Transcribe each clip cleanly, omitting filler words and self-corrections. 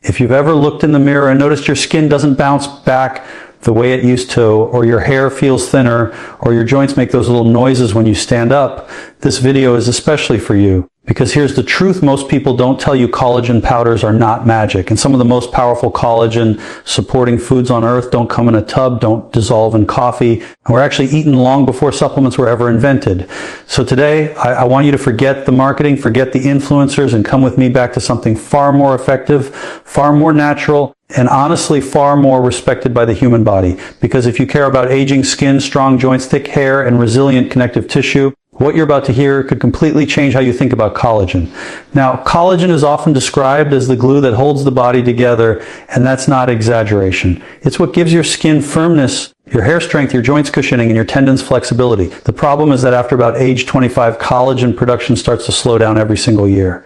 If you've ever looked in the mirror and noticed your skin doesn't bounce back the way it used to, or your hair feels thinner, or your joints make those little noises when you stand up, this video is especially for you. Because here's the truth, most people don't tell you collagen powders are not magic. And some of the most powerful collagen supporting foods on earth don't come in a tub, don't dissolve in coffee, and were actually eaten long before supplements were ever invented. So today, I want you to forget the marketing, forget the influencers, and come with me back to something far more effective, far more natural, and honestly far more respected by the human body. Because if you care about aging skin, strong joints, thick hair, and resilient connective tissue, what you're about to hear could completely change how you think about collagen. Now, collagen is often described as the glue that holds the body together, and that's not exaggeration. It's what gives your skin firmness, your hair strength, your joints cushioning, and your tendons flexibility. The problem is that after about age 25, collagen production starts to slow down every single year.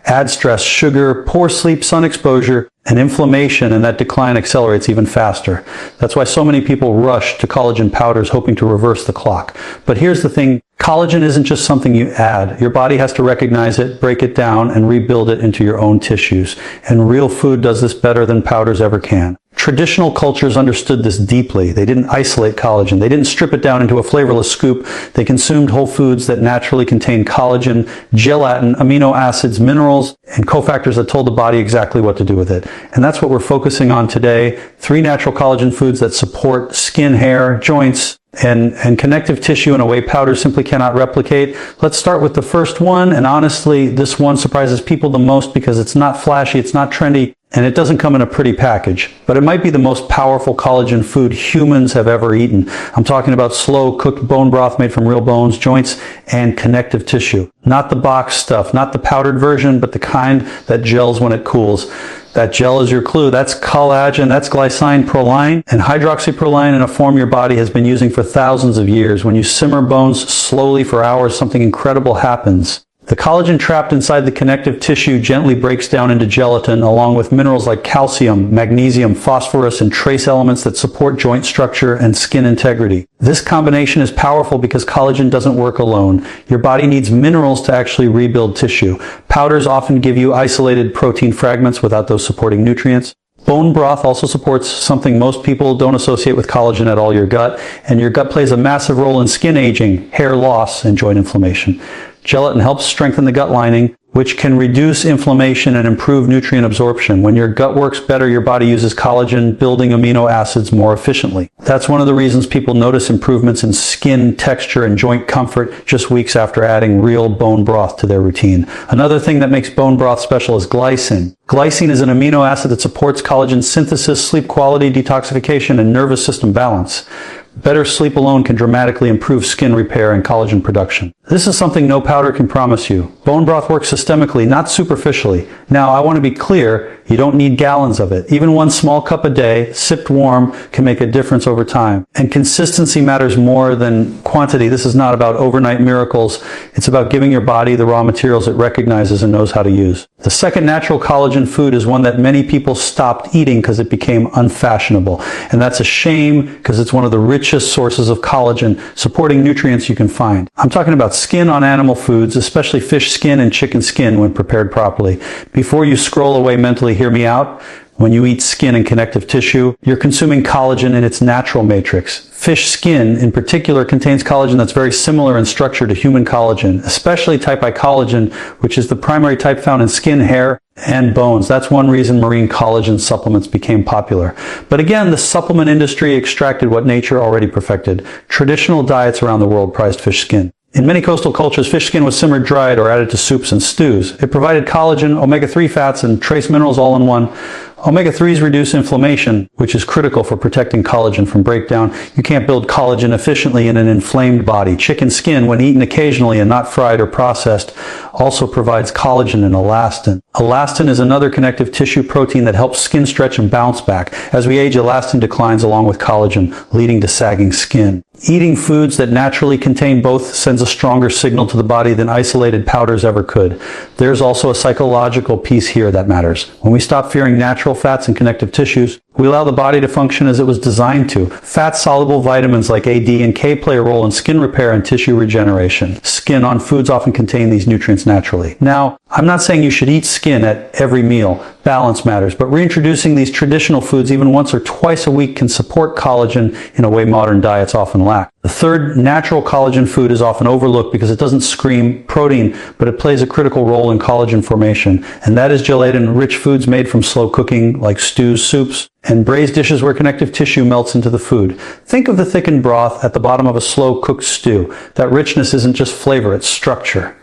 Add stress, sugar, poor sleep, sun exposure, and inflammation, and that decline accelerates even faster. That's why so many people rush to collagen powders hoping to reverse the clock. But here's the thing, collagen isn't just something you add. Your body has to recognize it, break it down, and rebuild it into your own tissues. And real food does this better than powders ever can. Traditional cultures understood this deeply. They didn't isolate collagen. They didn't strip it down into a flavorless scoop. They consumed whole foods that naturally contained collagen, gelatin, amino acids, minerals, and cofactors that told the body exactly what to do with it. And that's what we're focusing on today. 3 natural collagen foods that support skin, hair, joints, and connective tissue in a way powders simply cannot replicate. Let's start with the first one, and honestly, this one surprises people the most because it's not flashy, it's not trendy, and it doesn't come in a pretty package. But it might be the most powerful collagen food humans have ever eaten. I'm talking about slow cooked bone broth made from real bones, joints, and connective tissue. Not the box stuff, not the powdered version, but the kind that gels when it cools. That gel is your clue. That's collagen, that's glycine, proline, and hydroxyproline in a form your body has been using for thousands of years. When you simmer bones slowly for hours, something incredible happens. The collagen trapped inside the connective tissue gently breaks down into gelatin, along with minerals like calcium, magnesium, phosphorus, and trace elements that support joint structure and skin integrity. This combination is powerful because collagen doesn't work alone. Your body needs minerals to actually rebuild tissue. Powders often give you isolated protein fragments without those supporting nutrients. Bone broth also supports something most people don't associate with collagen at all, your gut, and your gut plays a massive role in skin aging, hair loss, and joint inflammation. Gelatin helps strengthen the gut lining, which can reduce inflammation and improve nutrient absorption. When your gut works better, your body uses collagen-building amino acids more efficiently. That's one of the reasons people notice improvements in skin texture and joint comfort just weeks after adding real bone broth to their routine. Another thing that makes bone broth special is glycine. Glycine is an amino acid that supports collagen synthesis, sleep quality, detoxification, and nervous system balance. Better sleep alone can dramatically improve skin repair and collagen production. This is something no powder can promise you. Bone broth works systemically, not superficially. Now, I want to be clear, you don't need gallons of it. Even 1 small cup a day, sipped warm, can make a difference over time. And consistency matters more than quantity. This is not about overnight miracles. It's about giving your body the raw materials it recognizes and knows how to use. The second natural collagen food is one that many people stopped eating because it became unfashionable. And that's a shame because it's one of the richest sources of collagen supporting nutrients you can find. I'm talking about skin on animal foods, especially fish skin and chicken skin when prepared properly. Before you scroll away mentally, hear me out. When you eat skin and connective tissue, you're consuming collagen in its natural matrix. Fish skin, in particular, contains collagen that's very similar in structure to human collagen, especially type I collagen, which is the primary type found in skin, hair, and bones. That's one reason marine collagen supplements became popular. But again, the supplement industry extracted what nature already perfected. Traditional diets around the world prized fish skin. In many coastal cultures, fish skin was simmered, dried, or added to soups and stews. It provided collagen, omega-3 fats, and trace minerals all in one. Omega-3s reduce inflammation, which is critical for protecting collagen from breakdown. You can't build collagen efficiently in an inflamed body. Chicken skin, when eaten occasionally and not fried or processed, also provides collagen and elastin. Elastin is another connective tissue protein that helps skin stretch and bounce back. As we age, elastin declines along with collagen, leading to sagging skin. Eating foods that naturally contain both sends a stronger signal to the body than isolated powders ever could. There's also a psychological piece here that matters. When we stop fearing natural fats and connective tissues, We allow the body to function as it was designed to. Fat-soluble vitamins like A, D, and K play a role in skin repair and tissue regeneration. Skin on foods often contain these nutrients naturally. Now, I'm not saying you should eat skin at every meal. Balance matters, but reintroducing these traditional foods even once or twice a week can support collagen in a way modern diets often lack. The third natural collagen food is often overlooked because it doesn't scream protein, but it plays a critical role in collagen formation, and that is gelatin-rich foods made from slow cooking like stews, soups, and braised dishes where connective tissue melts into the food. Think of the thickened broth at the bottom of a slow-cooked stew. That richness isn't just flavor, it's structure.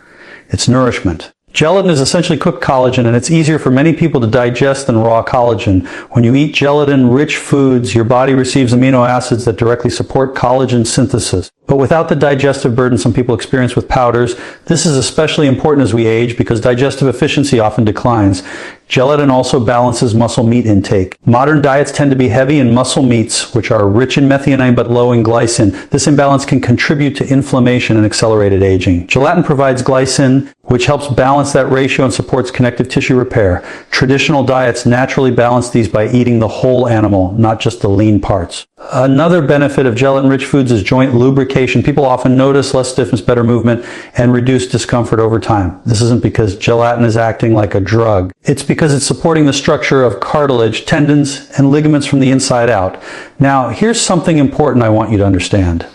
It's nourishment. Gelatin is essentially cooked collagen, and it's easier for many people to digest than raw collagen. When you eat gelatin-rich foods, your body receives amino acids that directly support collagen synthesis. But without the digestive burden some people experience with powders, this is especially important as we age because digestive efficiency often declines. Gelatin also balances muscle meat intake. Modern diets tend to be heavy in muscle meats, which are rich in methionine but low in glycine. This imbalance can contribute to inflammation and accelerated aging. Gelatin provides glycine, which helps balance that ratio and supports connective tissue repair. Traditional diets naturally balance these by eating the whole animal, not just the lean parts. Another benefit of gelatin-rich foods is joint lubrication. People often notice less stiffness, better movement, and reduced discomfort over time. This isn't because gelatin is acting like a drug. It's because it's supporting the structure of cartilage, tendons, and ligaments from the inside out. Now, here's something important I want you to understand.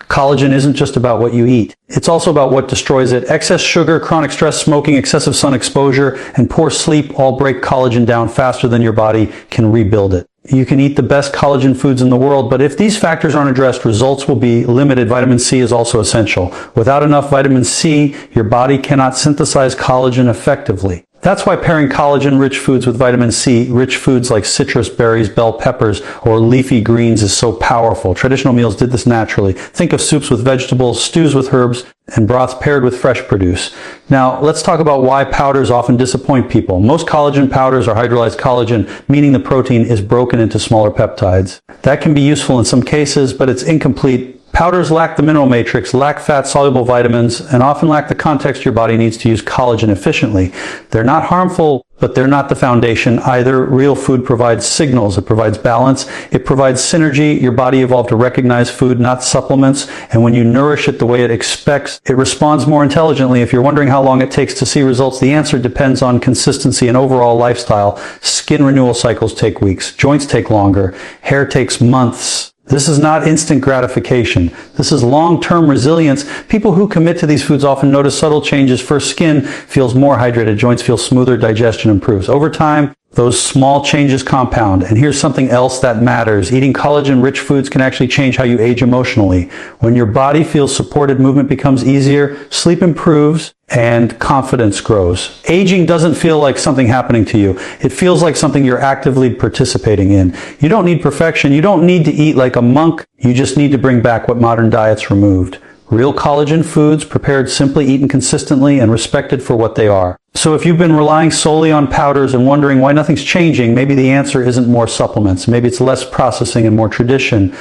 Collagen isn't just about what you eat. It's also about what destroys it. Excess sugar, chronic stress, smoking, excessive sun exposure, and poor sleep all break collagen down faster than your body can rebuild it. You can eat the best collagen foods in the world, but if these factors aren't addressed, results will be limited. Vitamin C is also essential. Without enough vitamin C, your body cannot synthesize collagen effectively. That's why pairing collagen-rich foods with vitamin C-rich foods like citrus, berries, bell peppers, or leafy greens is so powerful. Traditional meals did this naturally. Think of soups with vegetables, stews with herbs, and broths paired with fresh produce. Now, let's talk about why powders often disappoint people. Most collagen powders are hydrolyzed collagen, meaning the protein is broken into smaller peptides. That can be useful in some cases, but it's incomplete. Powders lack the mineral matrix, lack fat-soluble vitamins, and often lack the context your body needs to use collagen efficiently. They're not harmful, but they're not the foundation either. Real food provides signals. It provides balance. It provides synergy. Your body evolved to recognize food, not supplements. And when you nourish it the way it expects, it responds more intelligently. If you're wondering how long it takes to see results, the answer depends on consistency and overall lifestyle. Skin renewal cycles take weeks. Joints take longer. Hair takes months. This is not instant gratification. This is long-term resilience. People who commit to these foods often notice subtle changes. First, skin feels more hydrated, joints feel smoother, digestion improves. Over time, those small changes compound. And here's something else that matters. Eating collagen-rich foods can actually change how you age emotionally. When your body feels supported, movement becomes easier, sleep improves, and confidence grows. Aging doesn't feel like something happening to you. It feels like something you're actively participating in. You don't need perfection. You don't need to eat like a monk. You just need to bring back what modern diets removed. Real collagen foods, prepared simply, eaten consistently, and respected for what they are. So if you've been relying solely on powders and wondering why nothing's changing, maybe the answer isn't more supplements. Maybe it's less processing and more tradition.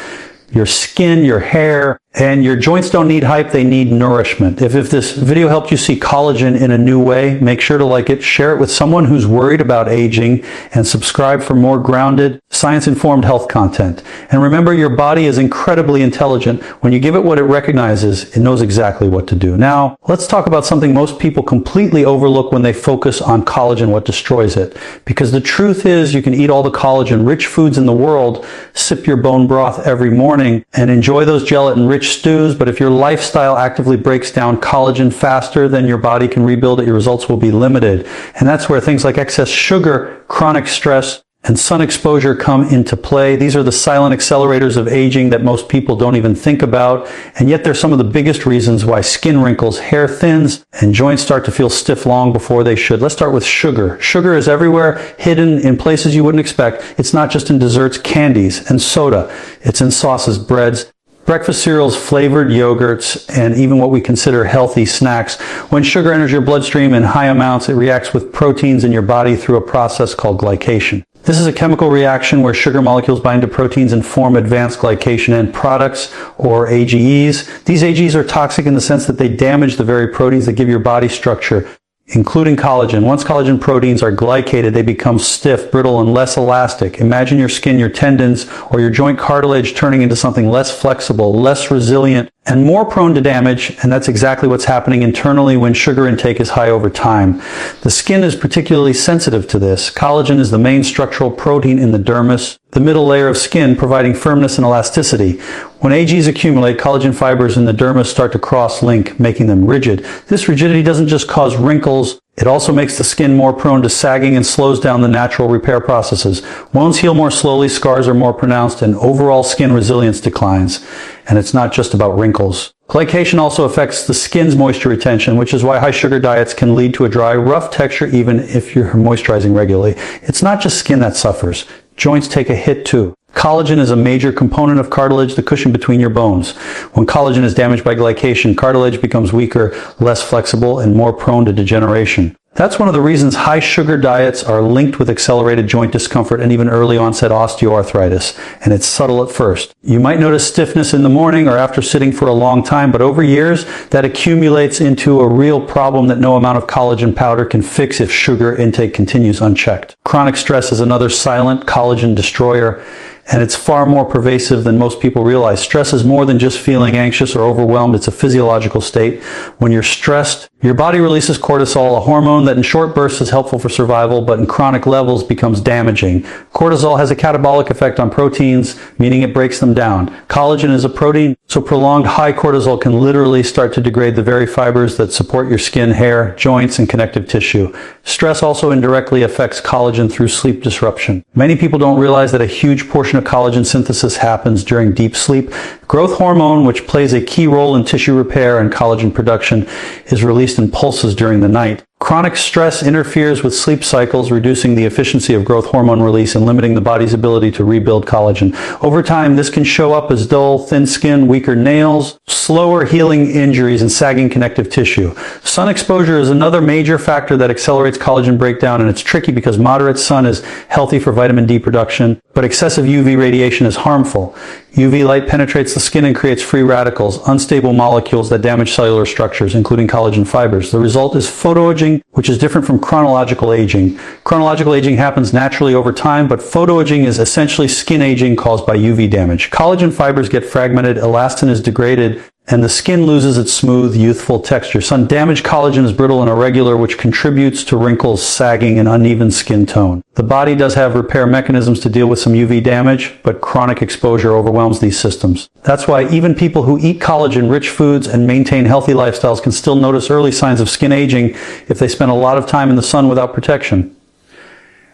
Your skin, your hair, and your joints don't need hype, they need nourishment. If this video helped you see collagen in a new way, make sure to like it, share it with someone who's worried about aging, and subscribe for more grounded, science-informed health content. And remember, your body is incredibly intelligent. When you give it what it recognizes, it knows exactly what to do. Now, let's talk about something most people completely overlook when they focus on collagen, what destroys it. Because the truth is, you can eat all the collagen-rich foods in the world, sip your bone broth every morning, and enjoy those gelatin-rich stews, but if your lifestyle actively breaks down collagen faster than your body can rebuild it, your results will be limited. And that's where things like excess sugar, chronic stress, and sun exposure come into play. These are the silent accelerators of aging that most people don't even think about, and yet they're some of the biggest reasons why skin wrinkles, hair thins, and joints start to feel stiff long before they should. Let's start with sugar. Sugar is everywhere, hidden in places you wouldn't expect. It's not just in desserts, candies, and soda. It's in sauces, breads, breakfast cereals, flavored yogurts, and even what we consider healthy snacks. When sugar enters your bloodstream in high amounts, it reacts with proteins in your body through a process called glycation. This is a chemical reaction where sugar molecules bind to proteins and form advanced glycation end products, or AGEs. These AGEs are toxic in the sense that they damage the very proteins that give your body structure. including collagen. Once collagen proteins are glycated, they become stiff, brittle, and less elastic. Imagine your skin, your tendons, or your joint cartilage turning into something less flexible, less resilient, and more prone to damage, and that's exactly what's happening internally when sugar intake is high over time. The skin is particularly sensitive to this. Collagen is the main structural protein in the dermis, the middle layer of skin, providing firmness and elasticity. When AGs accumulate, collagen fibers in the dermis start to cross-link, making them rigid. This rigidity doesn't just cause wrinkles, it also makes the skin more prone to sagging and slows down the natural repair processes. Wounds heal more slowly, scars are more pronounced, and overall skin resilience declines. And it's not just about wrinkles. Glycation also affects the skin's moisture retention, which is why high sugar diets can lead to a dry, rough texture even if you're moisturizing regularly. It's not just skin that suffers. Joints take a hit too. Collagen is a major component of cartilage, the cushion between your bones. When collagen is damaged by glycation, cartilage becomes weaker, less flexible, and more prone to degeneration. That's one of the reasons high sugar diets are linked with accelerated joint discomfort and even early onset osteoarthritis. And it's subtle at first. You might notice stiffness in the morning or after sitting for a long time, but over years, that accumulates into a real problem that no amount of collagen powder can fix if sugar intake continues unchecked. Chronic stress is another silent collagen destroyer, and it's far more pervasive than most people realize. Stress is more than just feeling anxious or overwhelmed. It's a physiological state. When you're stressed, your body releases cortisol, a hormone that in short bursts is helpful for survival, but in chronic levels becomes damaging. Cortisol has a catabolic effect on proteins, meaning it breaks them down. Collagen is a protein, so prolonged high cortisol can literally start to degrade the very fibers that support your skin, hair, joints, and connective tissue. Stress also indirectly affects collagen through sleep disruption. Many people don't realize that a huge portion of collagen synthesis happens during deep sleep. Growth hormone, which plays a key role in tissue repair and collagen production, is released in pulses during the night. Chronic stress interferes with sleep cycles, reducing the efficiency of growth hormone release and limiting the body's ability to rebuild collagen. Over time, this can show up as dull, thin skin, weaker nails, slower healing injuries, and sagging connective tissue. Sun exposure is another major factor that accelerates collagen breakdown, and it's tricky because moderate sun is healthy for vitamin D production, but excessive UV radiation is harmful. UV light penetrates the skin and creates free radicals, unstable molecules that damage cellular structures, including collagen fibers. The result is photoaging, which is different from chronological aging. Chronological aging happens naturally over time, but photoaging is essentially skin aging caused by UV damage. Collagen fibers get fragmented, elastin is degraded, and the skin loses its smooth, youthful texture. Sun-damaged collagen is brittle and irregular, which contributes to wrinkles, sagging, and uneven skin tone. The body does have repair mechanisms to deal with some UV damage, but chronic exposure overwhelms these systems. That's why even people who eat collagen-rich foods and maintain healthy lifestyles can still notice early signs of skin aging if they spend a lot of time in the sun without protection.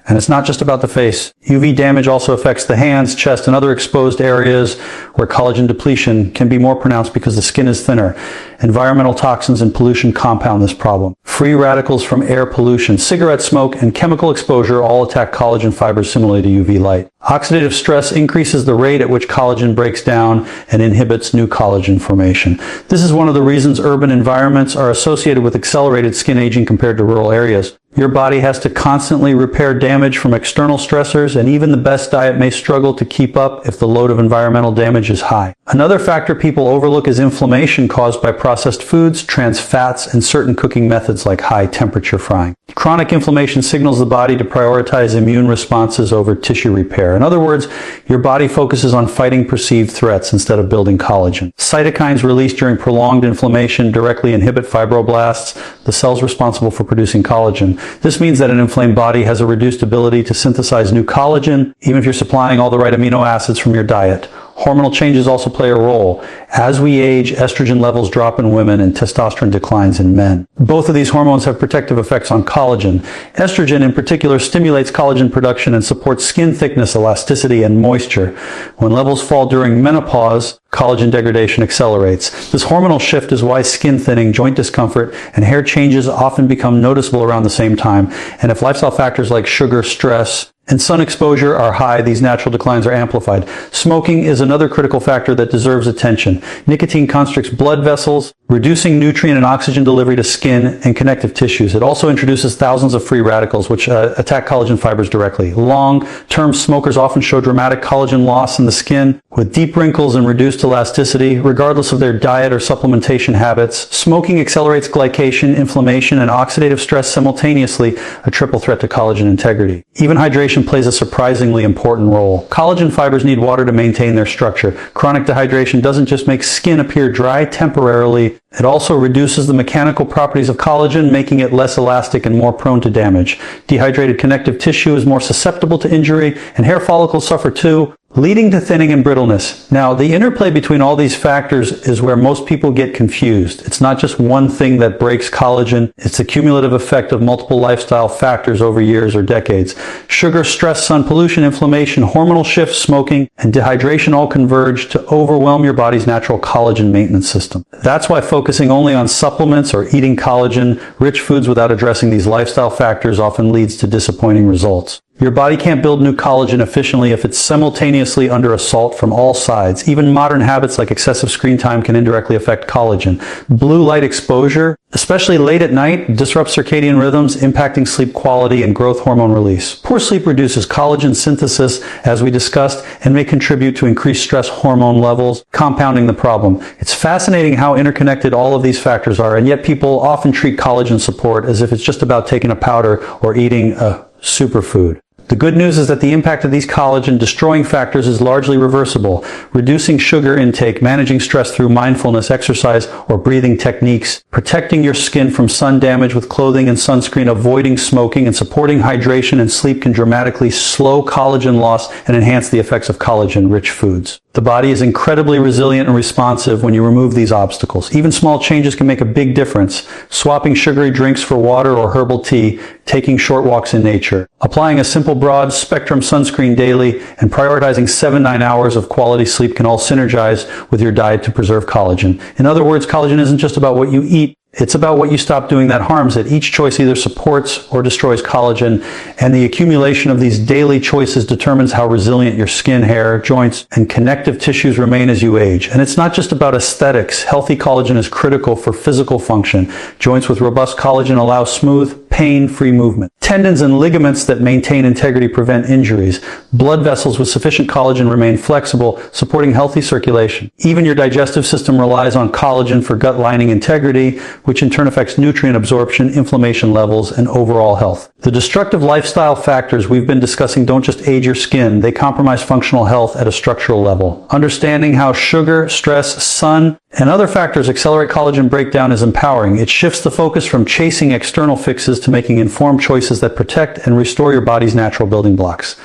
And it's not just about the face. UV damage also affects the hands, chest, and other exposed areas where collagen depletion can be more pronounced because the skin is thinner. Environmental toxins and pollution compound this problem. Free radicals from air pollution, cigarette smoke, and chemical exposure all attack collagen fibers similarly to UV light. Oxidative stress increases the rate at which collagen breaks down and inhibits new collagen formation. This is one of the reasons urban environments are associated with accelerated skin aging compared to rural areas. Your body has to constantly repair damage from external stressors, and even the best diet may struggle to keep up if the load of environmental damage is high. Another factor people overlook is inflammation caused by processed foods, trans fats, and certain cooking methods like high temperature frying. Chronic inflammation signals the body to prioritize immune responses over tissue repair. In other words, your body focuses on fighting perceived threats instead of building collagen. Cytokines released during prolonged inflammation directly inhibit fibroblasts, the cells responsible for producing collagen. This means that an inflamed body has a reduced ability to synthesize new collagen, even if you're supplying all the right amino acids from your diet. Hormonal changes also play a role. As we age, estrogen levels drop in women and testosterone declines in men. Both of these hormones have protective effects on collagen. Estrogen in particular stimulates collagen production and supports skin thickness, elasticity, and moisture. When levels fall during menopause, collagen degradation accelerates. This hormonal shift is why skin thinning, joint discomfort, and hair changes often become noticeable around the same time. And if lifestyle factors like sugar, stress, and sun exposure are high, these natural declines are amplified. Smoking is another critical factor that deserves attention. Nicotine constricts blood vessels, reducing nutrient and oxygen delivery to skin and connective tissues. It also introduces thousands of free radicals, which attack collagen fibers directly. Long-term smokers often show dramatic collagen loss in the skin, With deep wrinkles and reduced elasticity, regardless of their diet or supplementation habits, smoking accelerates glycation, inflammation, and oxidative stress simultaneously, a triple threat to collagen integrity. Even hydration plays a surprisingly important role. Collagen fibers need water to maintain their structure. Chronic dehydration doesn't just make skin appear dry temporarily, it also reduces the mechanical properties of collagen, making it less elastic and more prone to damage. Dehydrated connective tissue is more susceptible to injury, and hair follicles suffer too, leading to thinning and brittleness. Now, the interplay between all these factors is where most people get confused. It's not just one thing that breaks collagen, it's the cumulative effect of multiple lifestyle factors over years or decades. Sugar, stress, sun pollution, inflammation, hormonal shifts, smoking, and dehydration all converge to overwhelm your body's natural collagen maintenance system. That's why focusing only on supplements or eating collagen-rich foods without addressing these lifestyle factors often leads to disappointing results. Your body can't build new collagen efficiently if it's simultaneously under assault from all sides. Even modern habits like excessive screen time can indirectly affect collagen. Blue light exposure, especially late at night, disrupts circadian rhythms, impacting sleep quality and growth hormone release. Poor sleep reduces collagen synthesis, as we discussed, and may contribute to increased stress hormone levels, compounding the problem. It's fascinating how interconnected all of these factors are, and yet people often treat collagen support as if it's just about taking a powder or eating a superfood. The good news is that the impact of these collagen-destroying factors is largely reversible. Reducing sugar intake, managing stress through mindfulness, exercise, or breathing techniques, protecting your skin from sun damage with clothing and sunscreen, avoiding smoking, and supporting hydration and sleep can dramatically slow collagen loss and enhance the effects of collagen-rich foods. The body is incredibly resilient and responsive when you remove these obstacles. Even small changes can make a big difference. Swapping sugary drinks for water or herbal tea, taking short walks in nature, applying a simple broad spectrum sunscreen daily, and prioritizing 7-9 hours of quality sleep can all synergize with your diet to preserve collagen. In other words, collagen isn't just about what you eat, it's about what you stop doing that harms it. Each choice either supports or destroys collagen, and the accumulation of these daily choices determines how resilient your skin, hair, joints, and connective tissues remain as you age. And it's not just about aesthetics. Healthy collagen is critical for physical function. Joints with robust collagen allow smooth, pain-free movement. Tendons and ligaments that maintain integrity prevent injuries. Blood vessels with sufficient collagen remain flexible, supporting healthy circulation. Even your digestive system relies on collagen for gut lining integrity, which in turn affects nutrient absorption, inflammation levels, and overall health. The destructive lifestyle factors we've been discussing don't just age your skin, they compromise functional health at a structural level. Understanding how sugar, stress, sun, and other factors accelerate collagen breakdown is empowering. It shifts the focus from chasing external fixes to making informed choices that protect and restore your body's natural building blocks.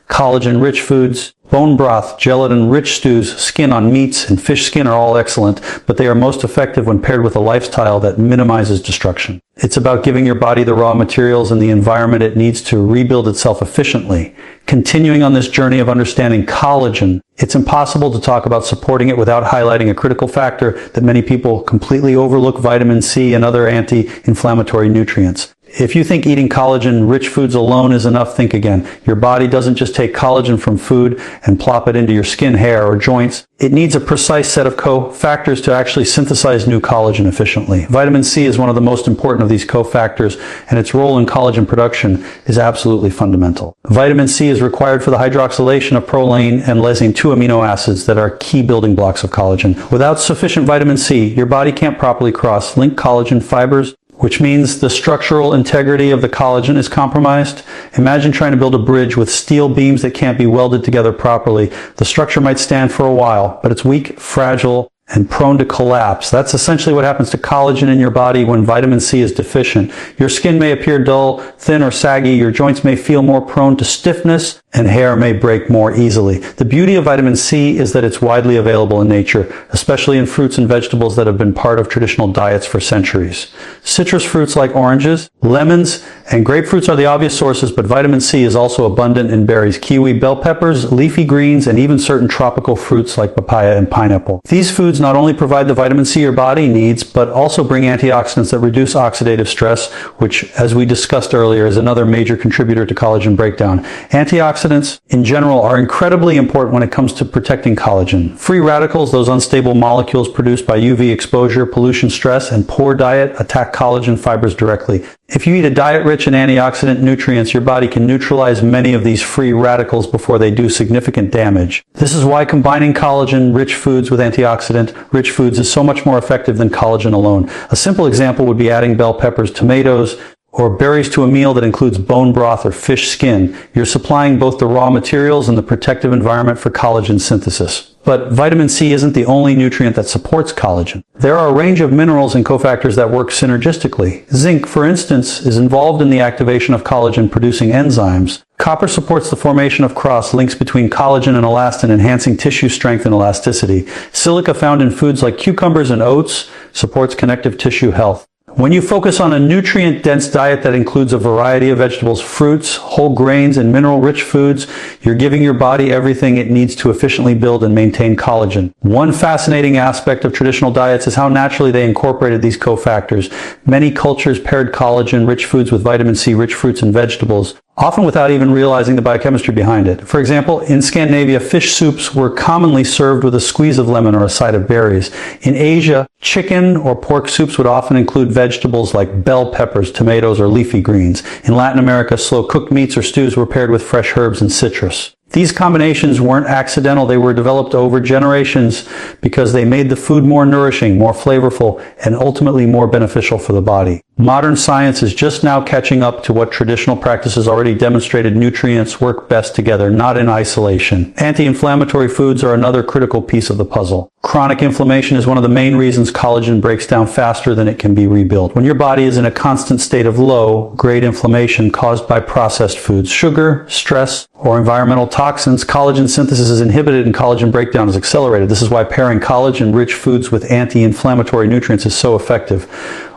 Collagen-rich foods, bone broth, gelatin-rich stews, skin on meats, and fish skin are all excellent, but they are most effective when paired with a lifestyle that minimizes destruction. It's about giving your body the raw materials and the environment it needs to rebuild itself efficiently. Continuing on this journey of understanding collagen, it's impossible to talk about supporting it without highlighting a critical factor that many people completely overlook: vitamin C and other anti-inflammatory nutrients. If you think eating collagen-rich foods alone is enough, think again. Your body doesn't just take collagen from food and plop it into your skin, hair, or joints. It needs a precise set of cofactors to actually synthesize new collagen efficiently. Vitamin C is one of the most important of these cofactors, and its role in collagen production is absolutely fundamental. Vitamin C is required for the hydroxylation of proline and lysine, two amino acids that are key building blocks of collagen. Without sufficient vitamin C, your body can't properly cross-link collagen fibers, which means the structural integrity of the collagen is compromised. Imagine trying to build a bridge with steel beams that can't be welded together properly. The structure might stand for a while, but it's weak, fragile, and prone to collapse. That's essentially what happens to collagen in your body when vitamin C is deficient. Your skin may appear dull, thin, or saggy. Your joints may feel more prone to stiffness, and hair may break more easily. The beauty of vitamin C is that it's widely available in nature, especially in fruits and vegetables that have been part of traditional diets for centuries. Citrus fruits like oranges, lemons, and grapefruits are the obvious sources, but vitamin C is also abundant in berries, kiwi, bell peppers, leafy greens, and even certain tropical fruits like papaya and pineapple. These foods not only provide the vitamin C your body needs, but also bring antioxidants that reduce oxidative stress, which, as we discussed earlier, is another major contributor to collagen breakdown. Antioxidants in general are incredibly important when it comes to protecting collagen. Free radicals, those unstable molecules produced by UV exposure, pollution, stress, and poor diet, attack collagen fibers directly. If you eat a diet rich in antioxidant nutrients, your body can neutralize many of these free radicals before they do significant damage. This is why combining collagen-rich foods with antioxidant-rich foods is so much more effective than collagen alone. A simple example would be adding bell peppers, tomatoes, or berries to a meal that includes bone broth or fish skin. You're supplying both the raw materials and the protective environment for collagen synthesis. But vitamin C isn't the only nutrient that supports collagen. There are a range of minerals and cofactors that work synergistically. Zinc, for instance, is involved in the activation of collagen-producing enzymes. Copper supports the formation of cross-links between collagen and elastin, enhancing tissue strength and elasticity. Silica, found in foods like cucumbers and oats, supports connective tissue health. When you focus on a nutrient-dense diet that includes a variety of vegetables, fruits, whole grains, and mineral-rich foods, you're giving your body everything it needs to efficiently build and maintain collagen. One fascinating aspect of traditional diets is how naturally they incorporated these cofactors. Many cultures paired collagen-rich foods with vitamin C-rich fruits and vegetables, often without even realizing the biochemistry behind it. For example, in Scandinavia, fish soups were commonly served with a squeeze of lemon or a side of berries. In Asia, chicken or pork soups would often include vegetables like bell peppers, tomatoes, or leafy greens. In Latin America, slow-cooked meats or stews were paired with fresh herbs and citrus. These combinations weren't accidental. They were developed over generations because they made the food more nourishing, more flavorful, and ultimately more beneficial for the body. Modern science is just now catching up to what traditional practices already demonstrated. Nutrients work best together, not in isolation. Anti-inflammatory foods are another critical piece of the puzzle. Chronic inflammation is one of the main reasons collagen breaks down faster than it can be rebuilt. When your body is in a constant state of low-grade inflammation caused by processed foods, sugar, stress, or environmental toxins, collagen synthesis is inhibited and collagen breakdown is accelerated. This is why pairing collagen-rich foods with anti-inflammatory nutrients is so effective.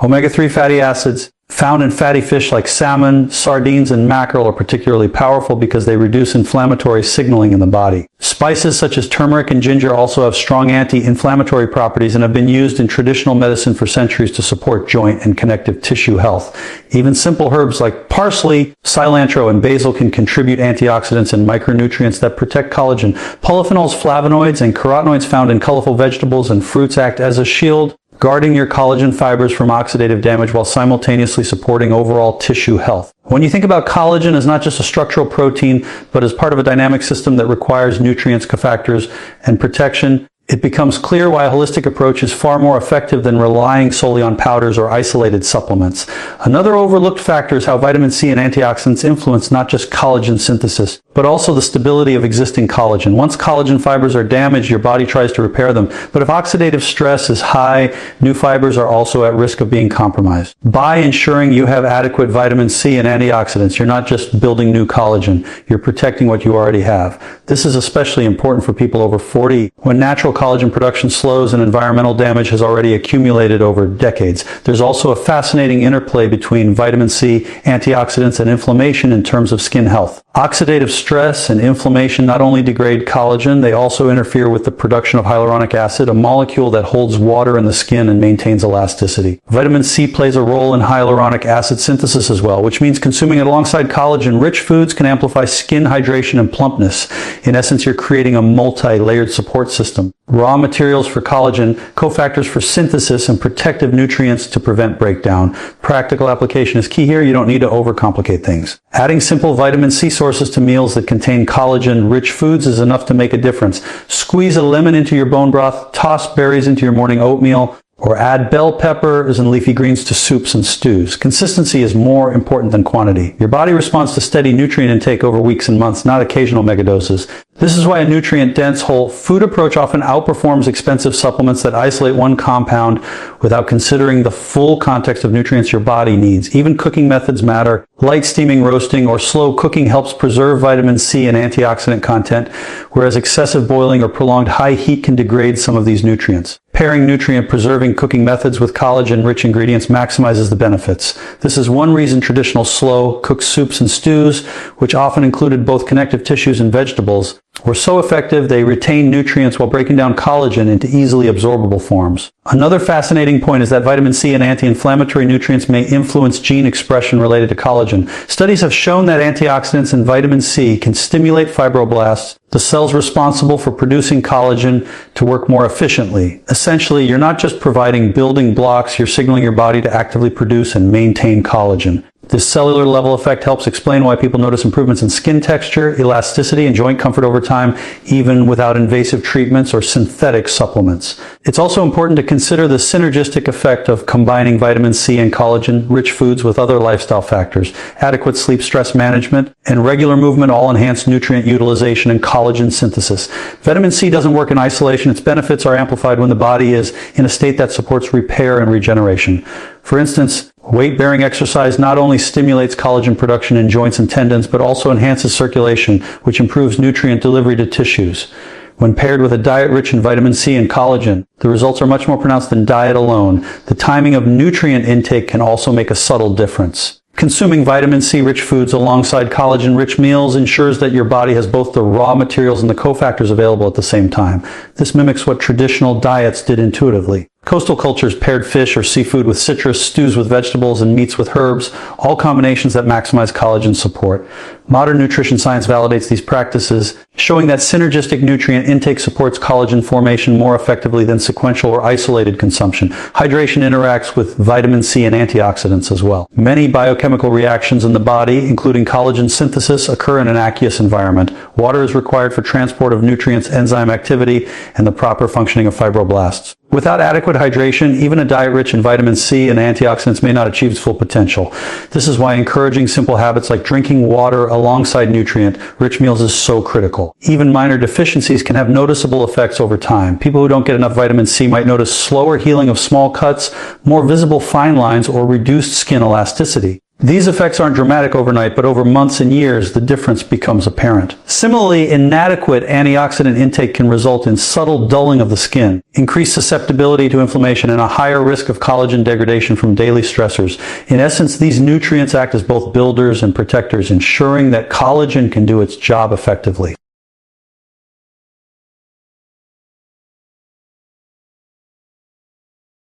Omega-3 fatty acids found in fatty fish like salmon, sardines, and mackerel are particularly powerful because they reduce inflammatory signaling in the body. Spices such as turmeric and ginger also have strong anti-inflammatory properties and have been used in traditional medicine for centuries to support joint and connective tissue health. Even simple herbs like parsley, cilantro, and basil can contribute antioxidants and micronutrients that protect collagen. Polyphenols, flavonoids, and carotenoids found in colorful vegetables and fruits act as a shield, guarding your collagen fibers from oxidative damage while simultaneously supporting overall tissue health. When you think about collagen as not just a structural protein, but as part of a dynamic system that requires nutrients, cofactors, and protection, it becomes clear why a holistic approach is far more effective than relying solely on powders or isolated supplements. Another overlooked factor is how vitamin C and antioxidants influence not just collagen synthesis, but also the stability of existing collagen. Once collagen fibers are damaged, your body tries to repair them. But if oxidative stress is high, new fibers are also at risk of being compromised. By ensuring you have adequate vitamin C and antioxidants, you're not just building new collagen, you're protecting what you already have. This is especially important for people over 40, when natural collagen production slows and environmental damage has already accumulated over decades. There's also a fascinating interplay between vitamin C, antioxidants, and inflammation in terms of skin health. Oxidative stress and inflammation not only degrade collagen, they also interfere with the production of hyaluronic acid, a molecule that holds water in the skin and maintains elasticity. Vitamin C plays a role in hyaluronic acid synthesis as well, which means consuming it alongside collagen-rich foods can amplify skin hydration and plumpness. In essence, you're creating a multi-layered support system. Raw materials for collagen, cofactors for synthesis, and protective nutrients to prevent breakdown. Practical application is key here. You don't need to overcomplicate things. Adding simple vitamin C sources to meals that contain collagen-rich foods is enough to make a difference. Squeeze a lemon into your bone broth, toss berries into your morning oatmeal, or add bell peppers and leafy greens to soups and stews. Consistency is more important than quantity. Your body responds to steady nutrient intake over weeks and months, not occasional megadoses. This is why a nutrient-dense whole food approach often outperforms expensive supplements that isolate one compound without considering the full context of nutrients your body needs. Even cooking methods matter. Light steaming, roasting, or slow cooking helps preserve vitamin C and antioxidant content, whereas excessive boiling or prolonged high heat can degrade some of these nutrients. Pairing nutrient-preserving cooking methods with collagen-rich ingredients maximizes the benefits. This is one reason traditional slow-cooked soups and stews, which often included both connective tissues and vegetables, were so effective they retain nutrients while breaking down collagen into easily absorbable forms. Another fascinating point is that vitamin C and anti-inflammatory nutrients may influence gene expression related to collagen. Studies have shown that antioxidants and vitamin C can stimulate fibroblasts, the cells responsible for producing collagen, to work more efficiently. Essentially, you're not just providing building blocks, you're signaling your body to actively produce and maintain collagen. This cellular level effect helps explain why people notice improvements in skin texture, elasticity, and joint comfort over time, even without invasive treatments or synthetic supplements. It's also important to consider the synergistic effect of combining vitamin C and collagen-rich foods with other lifestyle factors. Adequate sleep, stress management, and regular movement all enhance nutrient utilization and collagen synthesis. Vitamin C doesn't work in isolation. Its benefits are amplified when the body is in a state that supports repair and regeneration. For instance, weight-bearing exercise not only stimulates collagen production in joints and tendons, but also enhances circulation, which improves nutrient delivery to tissues. When paired with a diet rich in vitamin C and collagen, the results are much more pronounced than diet alone. The timing of nutrient intake can also make a subtle difference. Consuming vitamin C-rich foods alongside collagen-rich meals ensures that your body has both the raw materials and the cofactors available at the same time. This mimics what traditional diets did intuitively. Coastal cultures paired fish or seafood with citrus, stews with vegetables, and meats with herbs, all combinations that maximize collagen support. Modern nutrition science validates these practices, showing that synergistic nutrient intake supports collagen formation more effectively than sequential or isolated consumption. Hydration interacts with vitamin C and antioxidants as well. Many biochemical reactions in the body, including collagen synthesis, occur in an aqueous environment. Water is required for transport of nutrients, enzyme activity, and the proper functioning of fibroblasts. Without adequate hydration, even a diet rich in vitamin C and antioxidants may not achieve its full potential. This is why encouraging simple habits like drinking water alongside nutrient-rich meals is so critical. Even minor deficiencies can have noticeable effects over time. People who don't get enough vitamin C might notice slower healing of small cuts, more visible fine lines, or reduced skin elasticity. These effects aren't dramatic overnight, but over months and years, the difference becomes apparent. Similarly, inadequate antioxidant intake can result in subtle dulling of the skin, increased susceptibility to inflammation, and a higher risk of collagen degradation from daily stressors. In essence, these nutrients act as both builders and protectors, ensuring that collagen can do its job effectively.